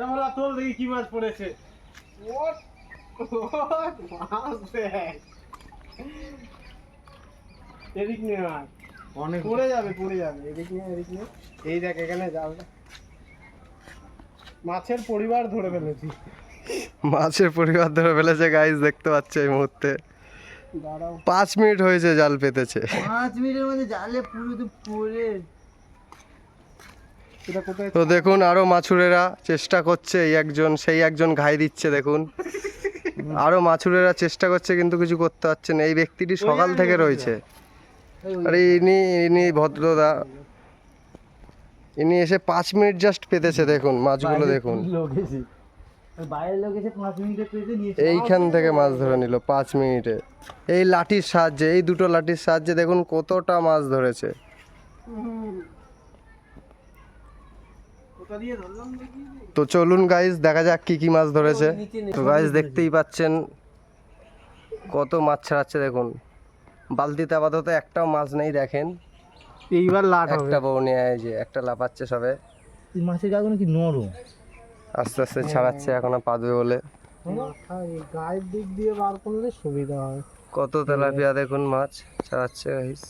আমরা তোল দেখি কি মাছ পড়েছে। মাছ দেখ, এদিক নিয়ে মাছ অনেক পড়ে যাবে এদিক নিয়ে এই দেখ এখানে জালটা মাছের পরিবার ধরে ফেলেছি। মাছের পরিবার ধরে ফেলেছে গাইস, দেখতে পাচ্ছে এই মুহূর্তে। 5 মিনিট হয়েছে জাল পেতেছে। 5 মিনিটের মধ্যে জালে পুরো তো পড়ে। তো দেখুন আরো মাছুরেরা চেষ্টা করছে, এই একজন সেই একজন ঘাই দিচ্ছে দেখুন। আরো মাছুরেরা চেষ্টা করছে কিন্তু কিছু করতে পারছে না। এই ব্যক্তিটি সকাল থেকে রয়েছে। আরে ইনি ভদ্রদা, ইনি এসে 5 মিনিট জাস্ট পেতেছে। দেখুন মাছগুলো দেখুন, বাইরের লোক এসে 5 মিনিটে পেতে নিয়েছে। এইখান থেকে মাছ ধরে নিল 5 মিনিটে। এই লাঠির সাহায্যে, এই দুটো লাঠির সাহায্যে দেখুন কতটা মাছ ধরেছে। তো চলুন গাইস দেখা যাক কি কি মাছ ধরেছে। তো গাইস দেখতেই পাচ্ছেন কত মাছ ছাড়াচ্ছে দেখুন। বালতিতে আপাতত একটাও মাছ নেই দেখেন। এইবার লাট হবে। একটা বউ নিয়ে যে একটা লাফাচ্ছে সবে। এই মাছের গাগুলো কি নরম। আস্তে আস্তে ছাড়াচ্ছে, এখনো পাদবে বলে। গায়ের দিক দিয়ে বার করলে সুবিধা হয়। কত তেলাপিয়া দেখুন মাছ ছাড়াচ্ছে গাইস।